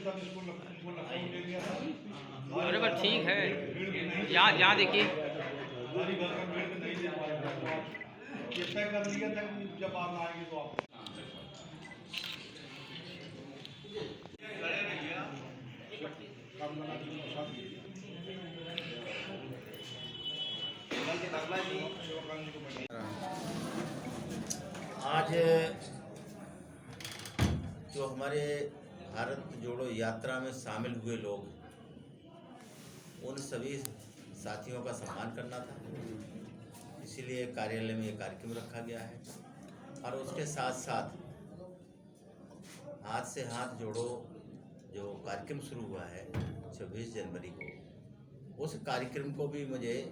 अरे बस ठीक है। यहाँ यहाँ देखिए, तय कर लिया था कि जब आप आएंगे तो आप आज जो हमारे भारत जोड़ो यात्रा में शामिल हुए लोग, उन सभी साथियों का सम्मान करना था, इसीलिए कार्यालय में ये कार्यक्रम रखा गया है। और उसके साथ साथ हाथ से हाथ जोड़ो जो कार्यक्रम शुरू हुआ है 26 जनवरी को, उस कार्यक्रम को भी मुझे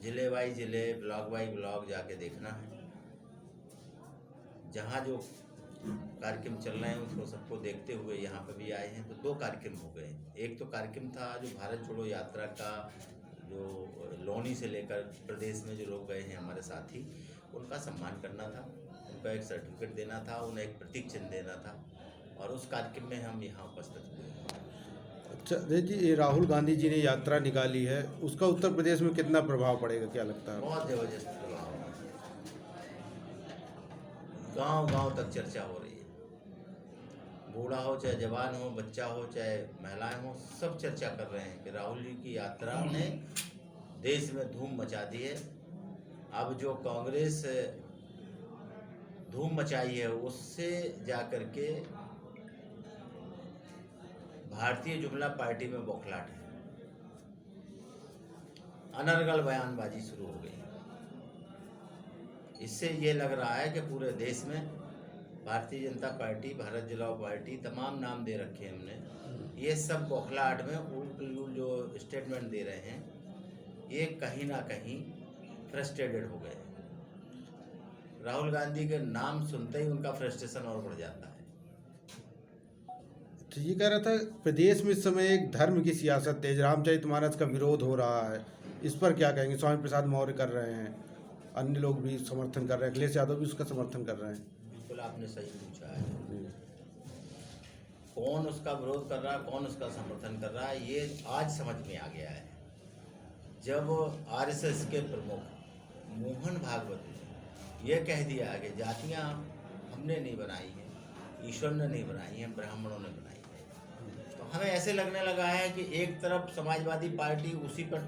जिले बाई जिले, ब्लॉक बाई ब्लॉक जाके देखना है। जहाँ जो कार्यक्रम चल रहे हैं उसको सबको देखते हुए यहाँ पर भी आए हैं। तो दो कार्यक्रम हो गए। एक तो कार्यक्रम था जो भारत छोड़ो यात्रा का, जो लोनी से लेकर प्रदेश में जो लोग गए हैं हमारे साथी, उनका सम्मान करना था, उनका एक सर्टिफिकेट देना था, उन्हें एक प्रतीक चिन्ह देना था, और उस कार्यक्रम में हम यहाँ उपस्थित हुए। अच्छा जी, ये राहुल गांधी जी ने यात्रा निकाली है, उसका उत्तर प्रदेश में कितना प्रभाव पड़ेगा, क्या लगता है? बहुत जबरदस्त प्रभाव है। गांव-गांव तक चर्चा हो रही है। बूढ़ा हो चाहे जवान हो, बच्चा हो चाहे महिलाएं हो, सब चर्चा कर रहे हैं कि राहुल जी की यात्रा ने देश में धूम मचा दी है। अब जो कांग्रेस धूम मचाई है, उससे जाकर के भारतीय जनता पार्टी में बौखलाहट है। अनर्गल बयानबाजी शुरू हो गई। इससे ये लग रहा है कि पूरे देश में भारतीय जनता पार्टी, भारत जोड़ो पार्टी, तमाम नाम दे रखे हैं हमने, ये सब बौखलाहट में उल्ट जो स्टेटमेंट दे रहे हैं, ये कहीं ना कहीं फ्रस्ट्रेटेड हो गए। राहुल गांधी के नाम सुनते ही उनका फ्रस्ट्रेशन और बढ़ जाता है। तो ये कह रहा था प्रदेश में इस समय एक धर्म की सियासत तेज, रामचरितमानस का विरोध हो रहा है, इस पर क्या कहेंगे? स्वामी प्रसाद मौर्य कर रहे हैं, अन्य लोग भी समर्थन कर रहे हैं, अखिलेश यादव भी उसका समर्थन कर रहे हैं। बिल्कुल आपने सही पूछा है। कौन उसका विरोध कर रहा है, कौन उसका समर्थन कर रहा है, ये आज समझ में आ गया है। जब आरएसएस के प्रमुख मोहन भागवत ने यह कह दिया कि जातियां हमने नहीं बनाई हैं, ईश्वर ने नहीं बनाई हैं, ब्राह्मणों ने बनाई है, तो हमें ऐसे लगने लगा है कि एक तरफ समाजवादी पार्टी उसी पर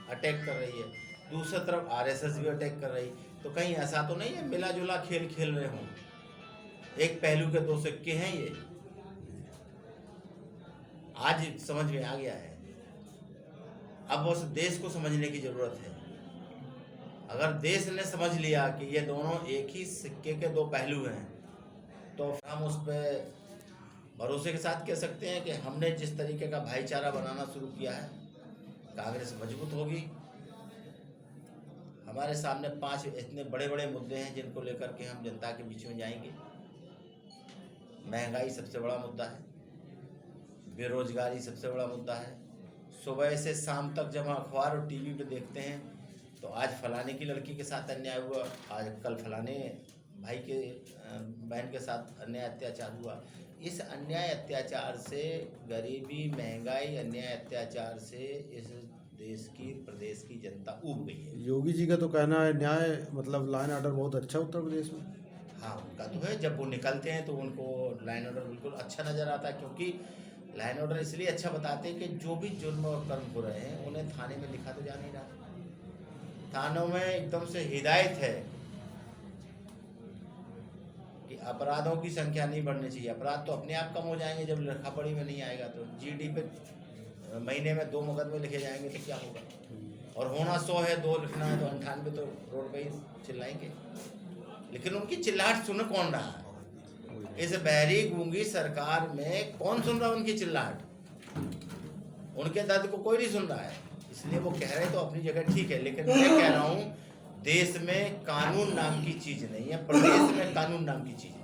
अटैक कर रही है, दूसरी तरफ आरएसएस भी अटैक कर रही। तो कहीं ऐसा तो नहीं है मिला जुला खेल खेल रहे हों, एक पहलू के दो सिक्के हैं ये। आज समझ में आ गया है। अब उस देश को समझने की जरूरत है। अगर देश ने समझ लिया कि ये दोनों एक ही सिक्के के दो पहलू हैं, तो हम उस पर भरोसे के साथ कह सकते हैं कि हमने जिस तरीके का भाईचारा बनाना शुरू किया है, कांग्रेस मजबूत होगी। हमारे सामने 5 इतने बड़े बड़े मुद्दे हैं जिनको लेकर के हम जनता के बीच में जाएंगे। महंगाई सबसे बड़ा मुद्दा है, बेरोजगारी सबसे बड़ा मुद्दा है। सुबह से शाम तक जब हम अखबार और टीवी पे देखते हैं तो आज फलाने की लड़की के साथ अन्याय हुआ, आज कल फलाने भाई के बहन के साथ अन्याय अत्याचार हुआ। इस अन्याय अत्याचार से, गरीबी, महंगाई, अन्याय अत्याचार से इस देश की, प्रदेश की जनता ऊब गई है। योगी जी का तो कहना है न्याय मतलब लॉ एंड ऑर्डर बहुत अच्छा उत्तर प्रदेश में। हाँ, उनका तो है। जब वो निकलते हैं तो उनको लाइन ऑर्डर बिल्कुल अच्छा नज़र आता है, क्योंकि लाइन ऑर्डर इसलिए अच्छा बताते हैं कि जो भी जुर्म और कर्म हो रहे हैं उन्हें थाने में लिखा तो जा नहीं रहा। थानों में एकदम से हिदायत है कि अपराधों की संख्या नहीं बढ़नी चाहिए। अपराध तो अपने आप कम हो जाएंगे जब लिखा पढ़ी में नहीं आएगा। तो जीडी पे महीने में 2 मुकदमे लिखे जाएंगे तो क्या होगा? और होना 100 है, 2 लिखना है तो 98 तो रोड पे ही चिल्लाएंगे। लेकिन उनकी चिल्लाहट सुन कौन रहा है? इस बहरी गूंगी सरकार में कौन सुन रहा है उनकी चिल्लाहट? उनके दर्द को कोई नहीं सुन रहा है। इसलिए वो कह रहे तो अपनी जगह ठीक है, लेकिन मैं कह रहा हूँ देश में कानून नाम की चीज़ नहीं है, प्रदेश में कानून नाम की चीज़ है।